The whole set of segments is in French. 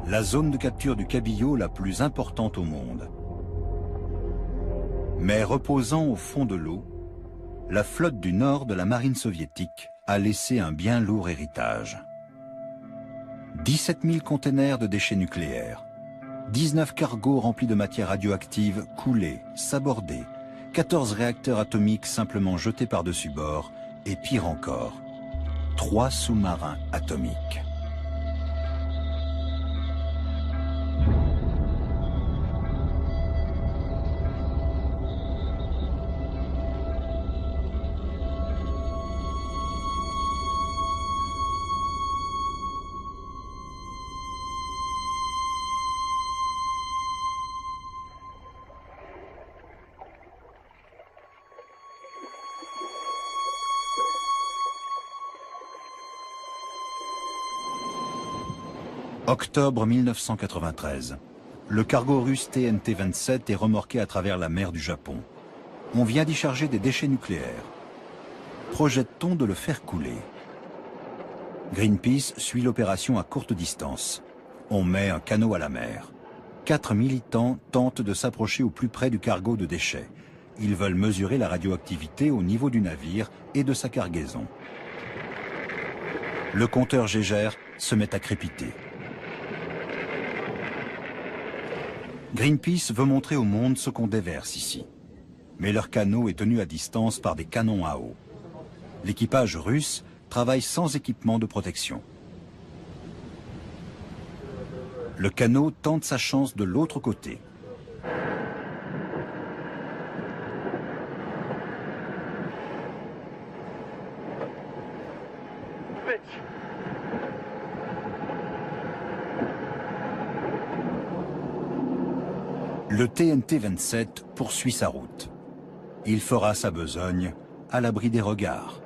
la zone de capture du cabillaud la plus importante au monde. Mais reposant au fond de l'eau, la flotte du nord de la marine soviétique a laissé un bien lourd héritage. 17 000 containers de déchets nucléaires, 19 cargos remplis de matières radioactives coulés, sabordés, 14 réacteurs atomiques simplement jetés par-dessus bord, et pire encore, 3 sous-marins atomiques. Octobre 1993. Le cargo russe TNT-27 est remorqué à travers la mer du Japon. On vient d'y charger des déchets nucléaires. Projette-t-on de le faire couler? Greenpeace suit l'opération à courte distance. On met un canot à la mer. 4 militants tentent de s'approcher au plus près du cargo de déchets. Ils veulent mesurer la radioactivité au niveau du navire et de sa cargaison. Le compteur Geiger se met à crépiter. Greenpeace veut montrer au monde ce qu'on déverse ici. Mais leur canot est tenu à distance par des canons à eau. L'équipage russe travaille sans équipement de protection. Le canot tente sa chance de l'autre côté. Le TNT-27 poursuit sa route. Il fera sa besogne à l'abri des regards.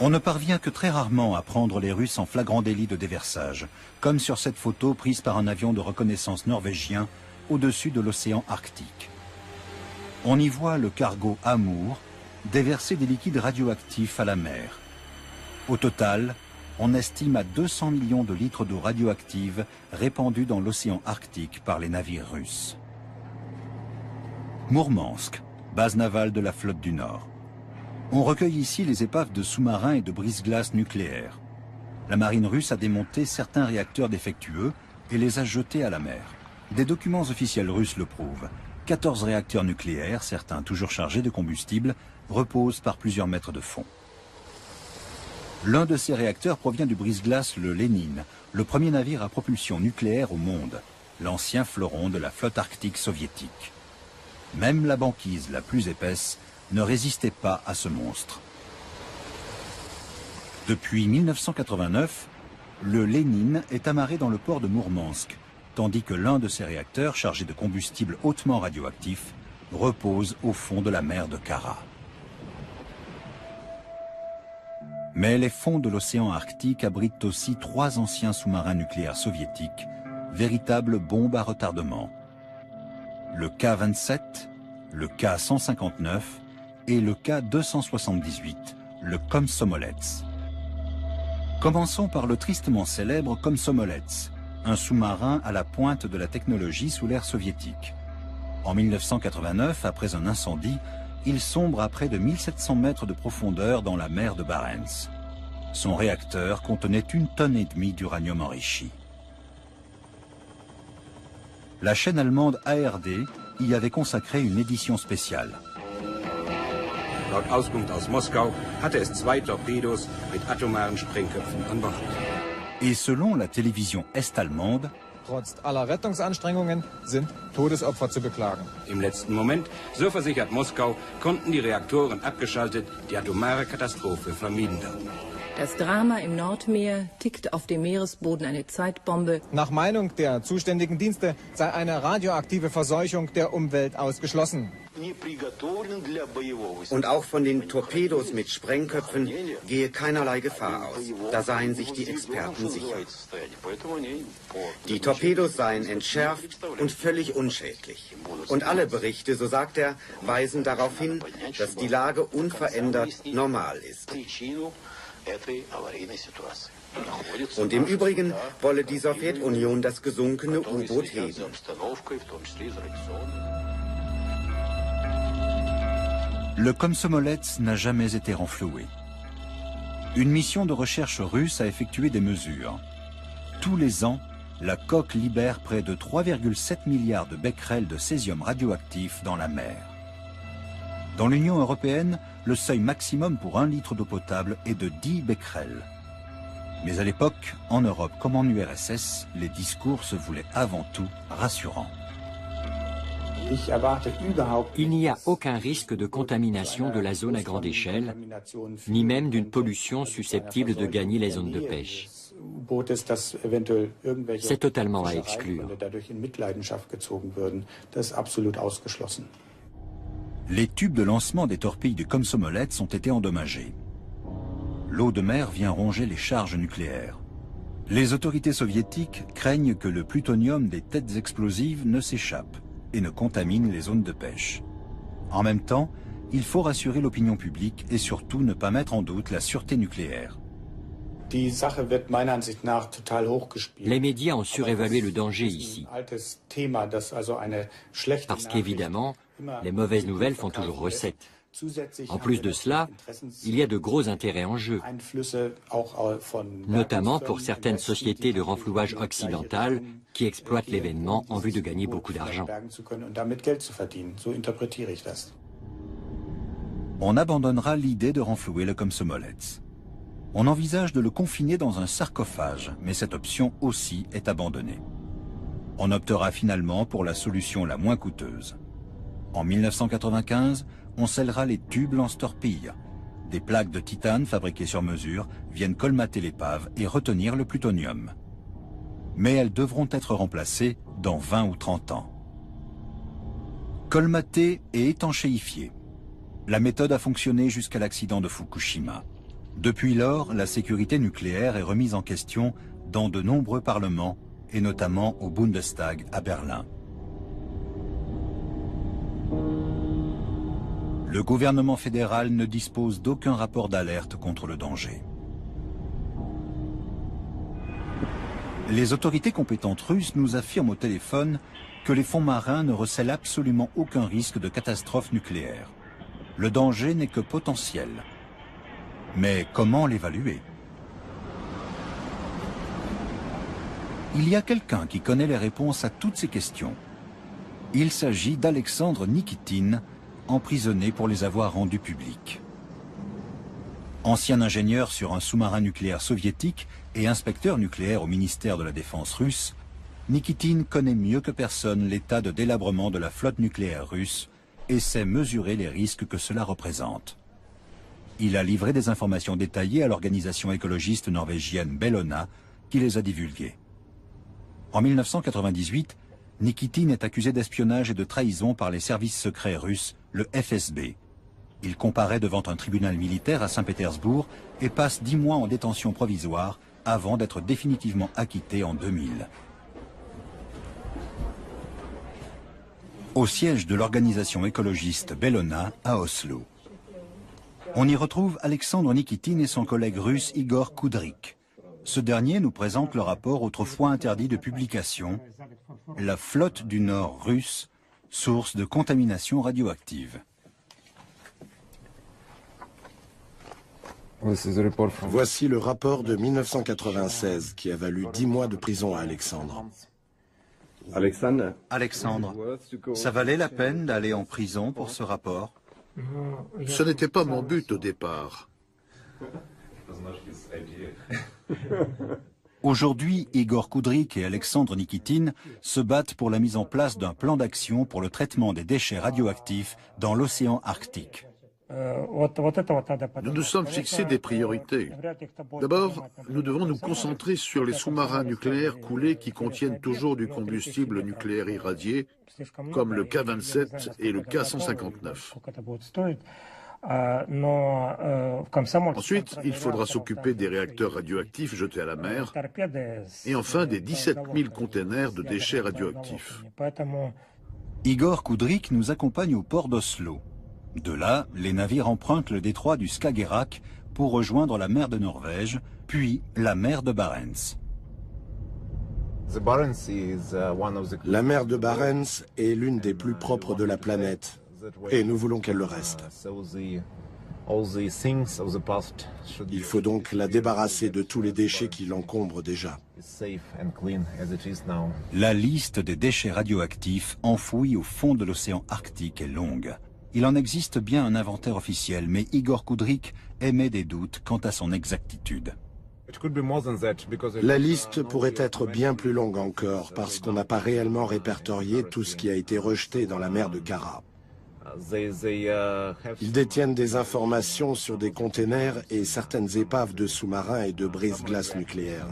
On ne parvient que très rarement à prendre les Russes en flagrant délit de déversage, comme sur cette photo prise par un avion de reconnaissance norvégien au-dessus de l'océan Arctique. On y voit le cargo Amour déverser des liquides radioactifs à la mer. Au total, on estime à 200 millions de litres d'eau radioactive répandue dans l'océan Arctique par les navires russes. Mourmansk, base navale de la flotte du Nord. On recueille ici les épaves de sous-marins et de brise-glaces nucléaires. La marine russe a démonté certains réacteurs défectueux et les a jetés à la mer. Des documents officiels russes le prouvent. 14 réacteurs nucléaires, certains toujours chargés de combustible, reposent par plusieurs mètres de fond. L'un de ces réacteurs provient du brise-glace le Lénine, le premier navire à propulsion nucléaire au monde, l'ancien fleuron de la flotte arctique soviétique. Même la banquise la plus épaisse ne résistait pas à ce monstre. Depuis 1989, le Lénine est amarré dans le port de Mourmansk, tandis que l'un de ses réacteurs, chargé de combustible hautement radioactif, repose au fond de la mer de Kara. Mais les fonds de l'océan Arctique abritent aussi 3 anciens sous-marins nucléaires soviétiques, véritables bombes à retardement. Le K-27, le K-159 et le K-278, le Komsomolets. Commençons par le tristement célèbre Komsomolets, un sous-marin à la pointe de la technologie sous l'ère soviétique. En 1989, après un incendie, il sombre à près de 1700 mètres de profondeur dans la mer de Barents. Son réacteur contenait 1,5 tonne d'uranium enrichi. La chaîne allemande ARD y avait consacré une édition spéciale. Laut Auskunft aus Moskau hatte es 2 Torpedos mit atomaren Sprengköpfen an Bord. Et selon la télévision est-allemande, Trotz aller Rettungsanstrengungen sind Todesopfer zu beklagen. Im letzten Moment, so versichert Moskau, konnten die Reaktoren abgeschaltet, die atomare Katastrophe vermieden werden. Das Drama im Nordmeer tickt auf dem Meeresboden eine Zeitbombe. Nach Meinung der zuständigen Dienste sei eine radioaktive Verseuchung der Umwelt ausgeschlossen. Und auch von den Torpedos mit Sprengköpfen gehe keinerlei Gefahr aus. Da seien sich die Experten sicher. Die Torpedos seien entschärft und völlig unschädlich. Und alle Berichte, so sagt er, weisen darauf hin, dass die Lage unverändert normal ist. Und im Übrigen wolle die Sowjetunion das gesunkene U-Boot heben. Le Komsomolets n'a jamais été renfloué. Une mission de recherche russe a effectué des mesures. Tous les ans, la coque libère près de 3,7 milliards de becquerels de césium radioactif dans la mer. Dans l'Union européenne, le seuil maximum pour 1 litre d'eau potable est de 10 becquerels. Mais à l'époque, en Europe comme en URSS, les discours se voulaient avant tout rassurants. Il n'y a aucun risque de contamination de la zone à grande échelle, ni même d'une pollution susceptible de gagner les zones de pêche. C'est totalement à exclure. Les tubes de lancement des torpilles du Komsomolets ont été endommagés. L'eau de mer vient ronger les charges nucléaires. Les autorités soviétiques craignent que le plutonium des têtes explosives ne s'échappe et ne contamine les zones de pêche. En même temps, il faut rassurer l'opinion publique et surtout ne pas mettre en doute la sûreté nucléaire. Les médias ont surévalué le danger ici. Parce qu'évidemment, les mauvaises nouvelles font toujours recette. En plus de cela, il y a de gros intérêts en jeu, notamment pour certaines sociétés de renflouage occidentales qui exploitent l'événement en vue de gagner beaucoup d'argent. On abandonnera l'idée de renflouer le Komsomolets. On envisage de le confiner dans un sarcophage, mais cette option aussi est abandonnée. On optera finalement pour la solution la moins coûteuse. En 1995, on scellera les tubes lance-torpilles. Des plaques de titane fabriquées sur mesure viennent colmater l'épave et retenir le plutonium. Mais elles devront être remplacées dans 20 ou 30 ans. Colmatées et étanchéifiées. La méthode a fonctionné jusqu'à l'accident de Fukushima. Depuis lors, la sécurité nucléaire est remise en question dans de nombreux parlements et notamment au Bundestag à Berlin. Le gouvernement fédéral ne dispose d'aucun rapport d'alerte contre le danger. Les autorités compétentes russes nous affirment au téléphone que les fonds marins ne recèlent absolument aucun risque de catastrophe nucléaire. Le danger n'est que potentiel. Mais comment l'évaluer? Il y a quelqu'un qui connaît les réponses à toutes ces questions. Il s'agit d'Alexandre Nikitine, emprisonné pour les avoir rendus publics. Ancien ingénieur sur un sous-marin nucléaire soviétique et inspecteur nucléaire au ministère de la Défense russe, Nikitine connaît mieux que personne l'état de délabrement de la flotte nucléaire russe et sait mesurer les risques que cela représente. Il a livré des informations détaillées à l'organisation écologiste norvégienne Bellona, qui les a divulguées. En 1998, Nikitine est accusé d'espionnage et de trahison par les services secrets russes, le FSB. Il comparaît devant un tribunal militaire à Saint-Pétersbourg et passe 10 mois en détention provisoire avant d'être définitivement acquitté en 2000. Au siège de l'organisation écologiste Bellona à Oslo. On y retrouve Alexandre Nikitine et son collègue russe Igor Kudryk. Ce dernier nous présente le rapport autrefois interdit de publication, La flotte du Nord russe, source de contamination radioactive. Voici le rapport de 1996 qui a valu 10 mois de prison à Alexandre. Alexandre, ça valait la peine d'aller en prison pour ce rapport? Ce n'était pas mon but au départ. Aujourd'hui, Igor Kudryk et Alexandre Nikitine se battent pour la mise en place d'un plan d'action pour le traitement des déchets radioactifs dans l'océan Arctique. Nous nous sommes fixés des priorités. D'abord, nous devons nous concentrer sur les sous-marins nucléaires coulés qui contiennent toujours du combustible nucléaire irradié, comme le K-27 et le K-159. Ensuite, il faudra s'occuper des réacteurs radioactifs jetés à la mer et enfin des 17 000 containers de déchets radioactifs. Igor Kudryk nous accompagne au port d'Oslo. De là, les navires empruntent le détroit du Skagerrak pour rejoindre la mer de Norvège, puis la mer de Barents. La mer de Barents est l'une des plus propres de la planète et nous voulons qu'elle le reste. Il faut donc la débarrasser de tous les déchets qui l'encombrent déjà. La liste des déchets radioactifs enfouis au fond de l'océan Arctique est longue. Il en existe bien un inventaire officiel, mais Igor Kudryk émet des doutes quant à son exactitude. La liste pourrait être bien plus longue encore parce qu'on n'a pas réellement répertorié tout ce qui a été rejeté dans la mer de Kara. Ils détiennent des informations sur des containers et certaines épaves de sous-marins et de brise-glaces nucléaires.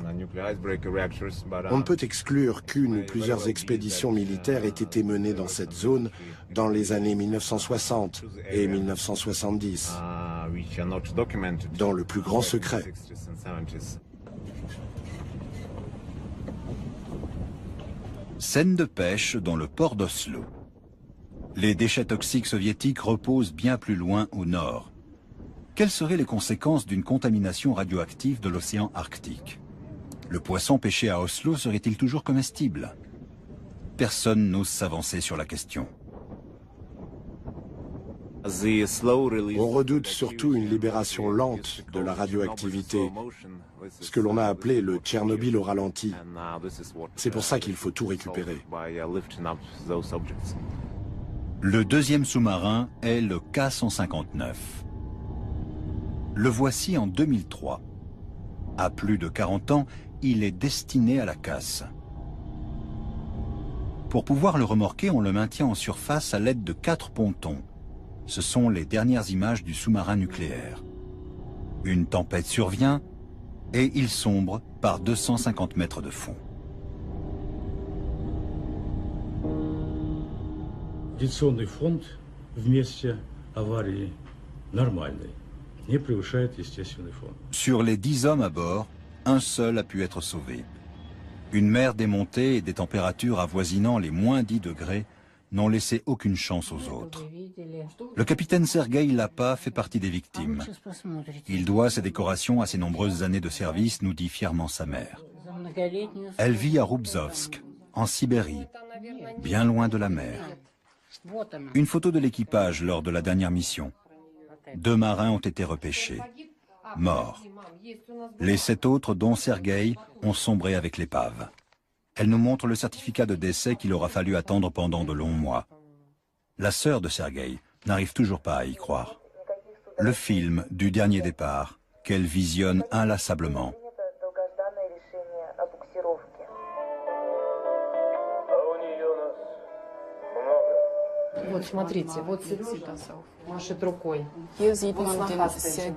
On ne peut exclure qu'une ou plusieurs expéditions militaires aient été menées dans cette zone dans les années 1960 et 1970, dans le plus grand secret. Scène de pêche dans le port d'Oslo. Les déchets toxiques soviétiques reposent bien plus loin au nord. Quelles seraient les conséquences d'une contamination radioactive de l'océan Arctique? Le poisson pêché à Oslo serait-il toujours comestible? Personne n'ose s'avancer sur la question. On redoute surtout une libération lente de la radioactivité, ce que l'on a appelé le Tchernobyl au ralenti. C'est pour ça qu'il faut tout récupérer. Le deuxième sous-marin est le K-159. Le voici en 2003. À plus de 40 ans, il est destiné à la casse. Pour pouvoir le remorquer, on le maintient en surface à l'aide de 4 pontons. Ce sont les dernières images du sous-marin nucléaire. Une tempête survient et il sombre par 250 mètres de fond. Радиационный фонд в месте аварии нормальный, не превышает естественный фон. Sur les 10 hommes à bord, un seul a pu être sauvé. Une mer démontée et des températures avoisinant les moins 10 degrés n'ont laissé aucune chance aux autres. Le capitaine Sergueï Lapa fait partie des victimes. Il doit ses décorations à ses nombreuses années de service, nous dit fièrement sa mère. Elle vit à Rubzovsk, en Sibérie, bien loin de la mer. Une photo de l'équipage lors de la dernière mission. 2 marins ont été repêchés, morts. Les 7 autres, dont Sergueï, ont sombré avec l'épave. Elle nous montre le certificat de décès qu'il aura fallu attendre pendant de longs mois. La sœur de Sergueï n'arrive toujours pas à y croire. Le film du dernier départ, qu'elle visionne inlassablement.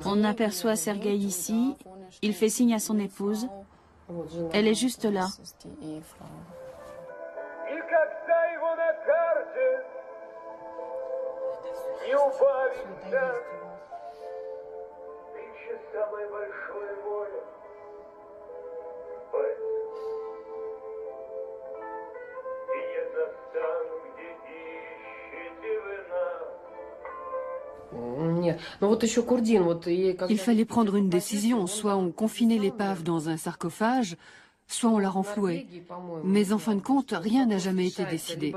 On aperçoit Sergueï ici, il fait signe à son épouse. Elle est juste là. Il fallait prendre une décision, soit on confinait l'épave dans un sarcophage, soit on la renflouait. Mais en fin de compte, rien n'a jamais été décidé.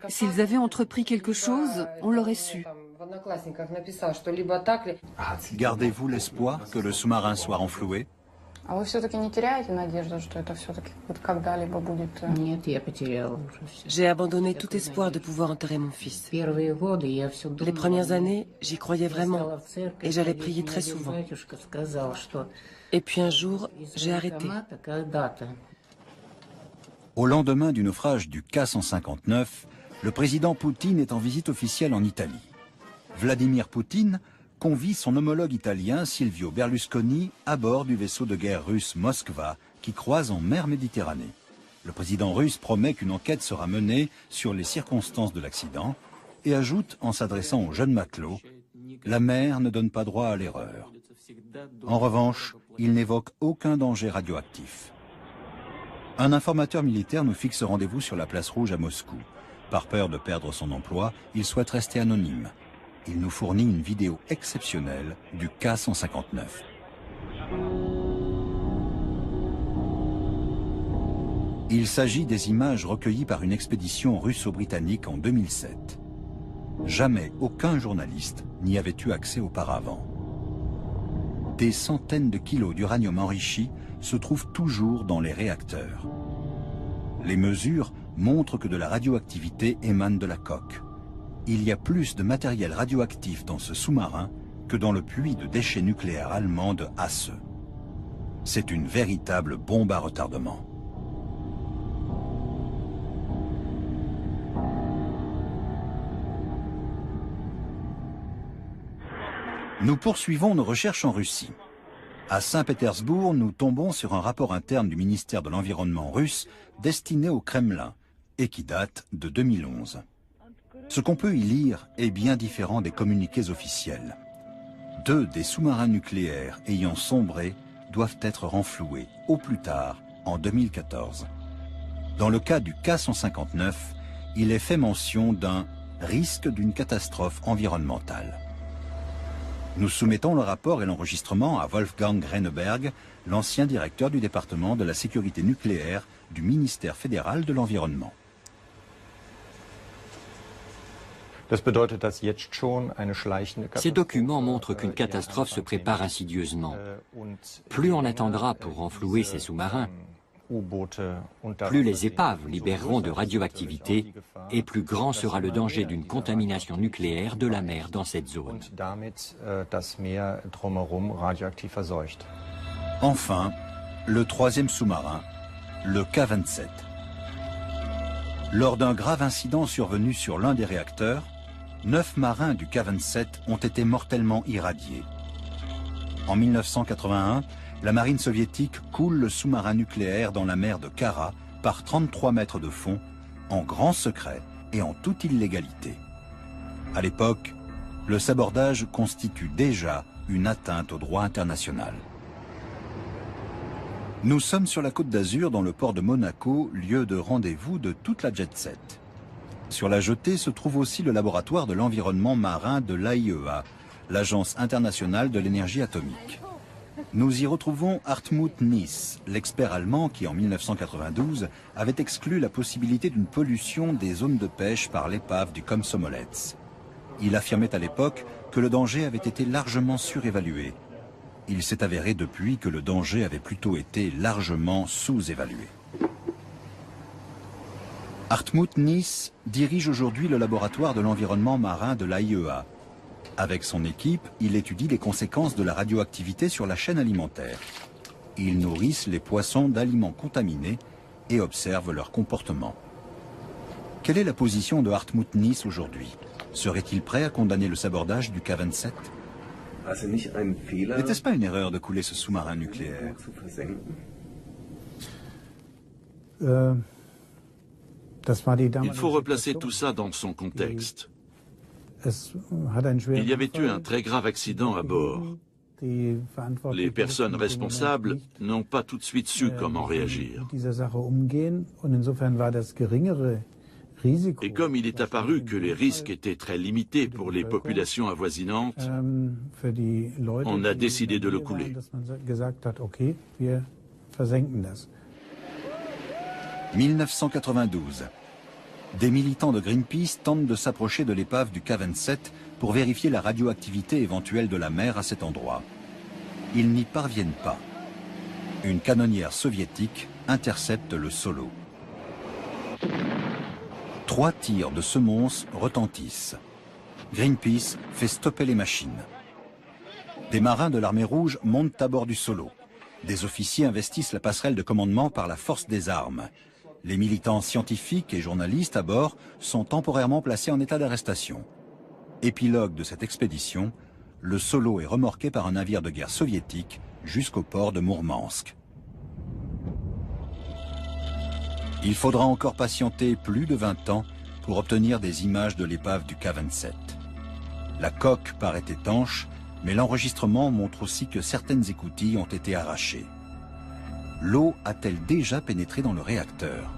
S'ils avaient entrepris quelque chose, on l'aurait su. Gardez-vous l'espoir que le sous-marin soit renfloué? J'ai abandonné tout espoir de pouvoir enterrer mon fils. Les premières années, j'y croyais vraiment et j'allais prier très souvent. Et puis un jour, j'ai arrêté. Au lendemain du naufrage du K-159, le président Poutine est en visite officielle en Italie. Vladimir Poutine convie son homologue italien Silvio Berlusconi à bord du vaisseau de guerre russe Moskva qui croise en mer Méditerranée. Le président russe promet qu'une enquête sera menée sur les circonstances de l'accident et ajoute en s'adressant au jeune matelot « La mer ne donne pas droit à l'erreur ». En revanche, il n'évoque aucun danger radioactif. Un informateur militaire nous fixe rendez-vous sur la place Rouge à Moscou. Par peur de perdre son emploi, il souhaite rester anonyme. il nous fournit une vidéo exceptionnelle du K-159. Il s'agit des images recueillies par une expédition russo-britannique en 2007. Jamais aucun journaliste n'y avait eu accès auparavant. Des centaines de kilos d'uranium enrichi se trouvent toujours dans les réacteurs. Les mesures montrent que de la radioactivité émane de la coque. Il y a plus de matériel radioactif dans ce sous-marin que dans le puits de déchets nucléaires allemand de Hasse. C'est une véritable bombe à retardement. Nous poursuivons nos recherches en Russie. À Saint-Pétersbourg, nous tombons sur un rapport interne du ministère de l'Environnement russe destiné au Kremlin et qui date de 2011. Ce qu'on peut y lire est bien différent des communiqués officiels. 2 des sous-marins nucléaires ayant sombré doivent être renfloués au plus tard en 2014. Dans le cas du K-159, il est fait mention d'un risque d'une catastrophe environnementale. Nous soumettons le rapport et l'enregistrement à Wolfgang Renneberg, l'ancien directeur du département de la sécurité nucléaire du ministère fédéral de l'Environnement. Ces documents montrent qu'une catastrophe se prépare insidieusement. Plus on attendra pour renflouer ces sous-marins, plus les épaves libéreront de radioactivité et plus grand sera le danger d'une contamination nucléaire de la mer dans cette zone. Enfin, le 3e sous-marin, le K-27. Lors d'un grave incident survenu sur l'un des réacteurs, 9 marins du K-27 ont été mortellement irradiés. En 1981, la marine soviétique coule le sous-marin nucléaire dans la mer de Kara par 33 mètres de fond, en grand secret et en toute illégalité. À l'époque, le sabordage constitue déjà une atteinte au droit international. Nous sommes sur la Côte d'Azur, dans le port de Monaco, lieu de rendez-vous de toute la jet-set. Sur la jetée se trouve aussi le laboratoire de l'environnement marin de l'AIEA, l'Agence internationale de l'énergie atomique. Nous y retrouvons Hartmut Nies, l'expert allemand qui, en 1992, avait exclu la possibilité d'une pollution des zones de pêche par l'épave du Komsomolets. Il affirmait à l'époque que le danger avait été largement surévalué. Il s'est avéré depuis que le danger avait plutôt été largement sous-évalué. Hartmut Nies dirige aujourd'hui le laboratoire de l'environnement marin de l'AIEA. Avec son équipe, il étudie les conséquences de la radioactivité sur la chaîne alimentaire. Ils nourrissent les poissons d'aliments contaminés et observent leur comportement. Quelle est la position de Hartmut Nies aujourd'hui? Serait-il prêt à condamner le sabordage du K-27? N'était-ce pas une erreur de couler ce sous-marin nucléaire? Il faut replacer tout ça dans son contexte. Il y avait eu un très grave accident à bord. Les personnes responsables n'ont pas tout de suite su comment réagir. Et comme il est apparu que les risques étaient très limités pour les populations avoisinantes, on a décidé de le couler. 1992. Des militants de Greenpeace tentent de s'approcher de l'épave du K-27 pour vérifier la radioactivité éventuelle de la mer à cet endroit. Ils n'y parviennent pas. Une canonnière soviétique intercepte le Solo. 3 tirs de semonce retentissent. Greenpeace fait stopper les machines. Des marins de l'armée rouge montent à bord du Solo. Des officiers investissent la passerelle de commandement par la force des armes. Les militants scientifiques et journalistes à bord sont temporairement placés en état d'arrestation. Épilogue de cette expédition, le Solo est remorqué par un navire de guerre soviétique jusqu'au port de Mourmansk. Il faudra encore patienter plus de 20 ans pour obtenir des images de l'épave du K-27. La coque paraît étanche, mais l'enregistrement montre aussi que certaines écoutilles ont été arrachées. L'eau a-t-elle déjà pénétré dans le réacteur?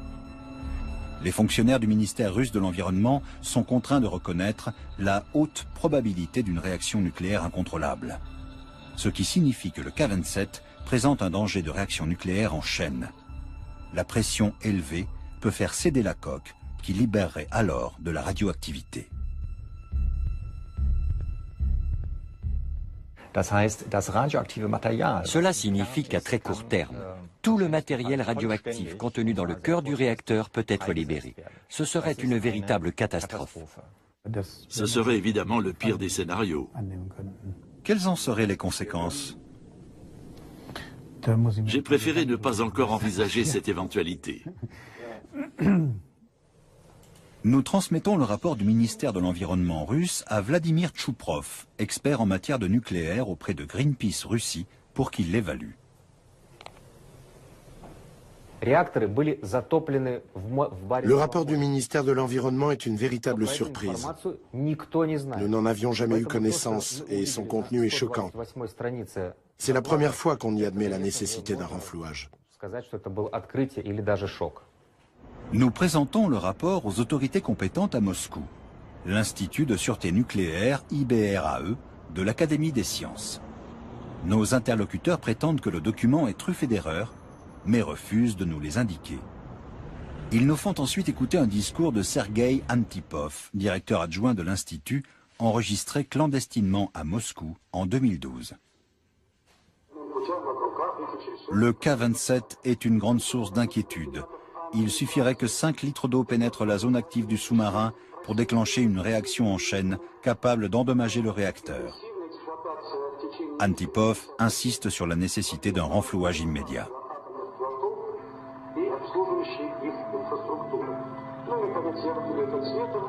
Les fonctionnaires du ministère russe de l'Environnement sont contraints de reconnaître la haute probabilité d'une réaction nucléaire incontrôlable. Ce qui signifie que le K-27 présente un danger de réaction nucléaire en chaîne. La pression élevée peut faire céder la coque, qui libérerait alors de la radioactivité. Cela signifie qu'à très court terme, tout le matériel radioactif contenu dans le cœur du réacteur peut être libéré. Ce serait une véritable catastrophe. Ce serait évidemment le pire des scénarios. Quelles en seraient les conséquences? J'ai préféré ne pas encore envisager cette éventualité. Nous transmettons le rapport du ministère de l'Environnement russe à Vladimir Tchouprov, expert en matière de nucléaire auprès de Greenpeace Russie, pour qu'il l'évalue. Le rapport du ministère de l'Environnement est une véritable surprise. Nous n'en avions jamais eu connaissance et son contenu est choquant. C'est la première fois qu'on y admet la nécessité d'un renflouage. Nous présentons le rapport aux autorités compétentes à Moscou, l'Institut de sûreté nucléaire IBRAE de l'Académie des sciences. Nos interlocuteurs prétendent que le document est truffé d'erreurs, mais refusent de nous les indiquer. Ils nous font ensuite écouter un discours de Sergueï Antipov, directeur adjoint de l'Institut, enregistré clandestinement à Moscou en 2012. Le K-27 est une grande source d'inquiétude. Il suffirait que 5 litres d'eau pénètrent la zone active du sous-marin pour déclencher une réaction en chaîne capable d'endommager le réacteur. Antipov insiste sur la nécessité d'un renflouage immédiat.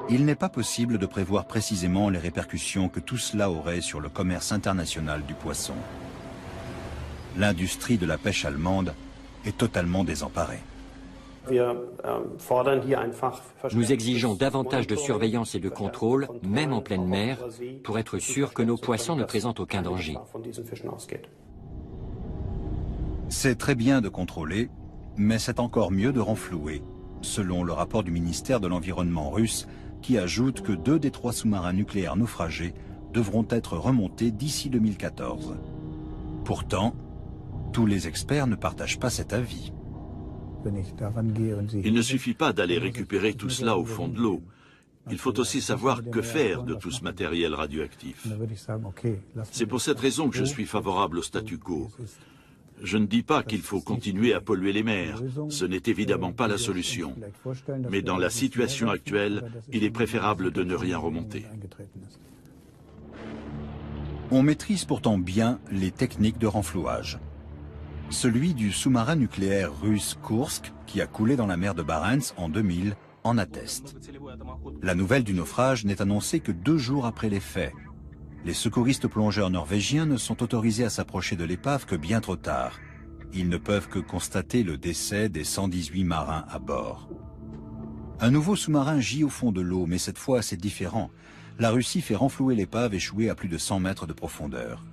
Il n'est pas possible de prévoir précisément les répercussions que tout cela aurait sur le commerce international du poisson. L'industrie de la pêche allemande est totalement désemparée. Nous exigeons davantage de surveillance et de contrôle, même en pleine mer, pour être sûr que nos poissons ne présentent aucun danger. C'est très bien de contrôler, mais c'est encore mieux de renflouer, selon le rapport du ministère de l'Environnement russe, qui ajoute que 2 des 3 sous-marins nucléaires naufragés devront être remontés d'ici 2014. Pourtant, tous les experts ne partagent pas cet avis. Il ne suffit pas d'aller récupérer tout cela au fond de l'eau. Il faut aussi savoir que faire de tout ce matériel radioactif. C'est pour cette raison que je suis favorable au statu quo. Je ne dis pas qu'il faut continuer à polluer les mers. Ce n'est évidemment pas la solution. Mais dans la situation actuelle, il est préférable de ne rien remonter. On maîtrise pourtant bien les techniques de renflouage. Celui du sous-marin nucléaire russe Kursk, qui a coulé dans la mer de Barents en 2000, en atteste. La nouvelle du naufrage n'est annoncée que 2 jours après les faits. Les secouristes plongeurs norvégiens ne sont autorisés à s'approcher de l'épave que bien trop tard. Ils ne peuvent que constater le décès des 118 marins à bord. Un nouveau sous-marin gît au fond de l'eau, mais cette fois c'est différent. La Russie fait renflouer l'épave échouée à plus de 100 mètres de profondeur.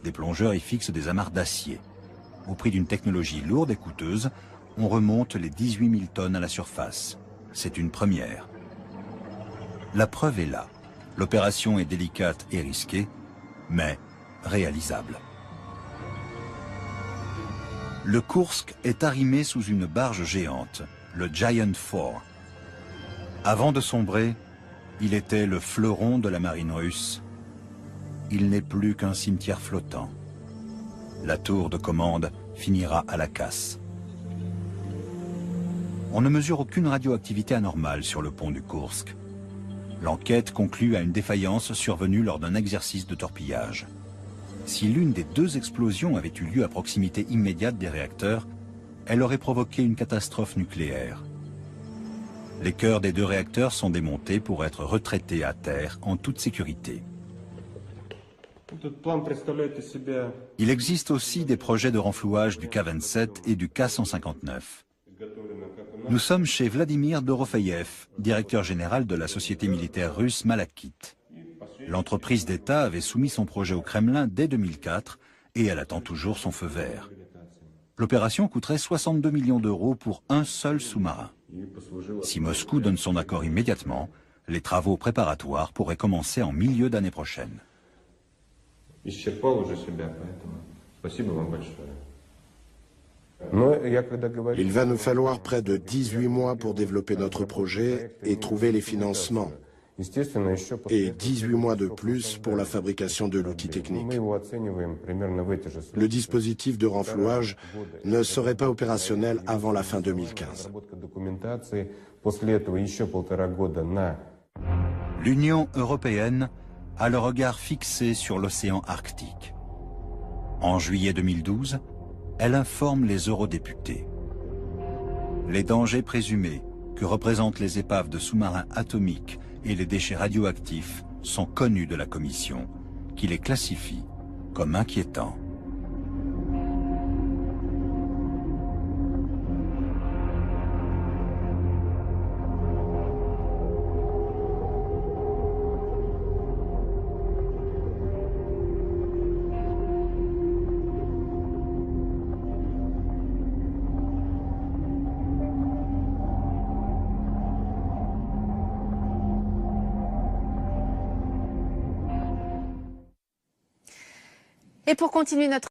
Des plongeurs y fixent des amarres d'acier. Au prix d'une technologie lourde et coûteuse, on remonte les 18 000 tonnes à la surface. C'est une première. La preuve est là. L'opération est délicate et risquée, mais réalisable. Le Kursk est arrimé sous une barge géante, le Giant 4. Avant de sombrer, il était le fleuron de la marine russe. Il n'est plus qu'un cimetière flottant. La tour de commande finira à la casse. On ne mesure aucune radioactivité anormale sur le pont du Kursk. L'enquête conclut à une défaillance survenue lors d'un exercice de torpillage. Si l'une des 2 explosions avait eu lieu à proximité immédiate des réacteurs, elle aurait provoqué une catastrophe nucléaire. Les cœurs des 2 réacteurs sont démontés pour être retraités à terre en toute sécurité. Il existe aussi des projets de renflouage du K-27 et du K-159. Nous sommes chez Vladimir Dorofeyev, directeur général de la société militaire russe Malachit. L'entreprise d'État avait soumis son projet au Kremlin dès 2004 et elle attend toujours son feu vert. L'opération coûterait 62 millions d'euros pour un seul sous-marin. Si Moscou donne son accord immédiatement, les travaux préparatoires pourraient commencer en milieu d'année prochaine. Il va nous falloir près de 18 mois pour développer notre projet et trouver les financements. Et 18 mois de plus pour la fabrication de l'outil technique. Le dispositif de renflouage ne serait pas opérationnel avant la fin 2015. L'Union européenne a le regard fixé sur l'océan Arctique. En juillet 2012, elle informe les eurodéputés. Les dangers présumés que représentent les épaves de sous-marins atomiques et les déchets radioactifs sont connus de la Commission, qui les classifie comme inquiétants. Et pour continuer notre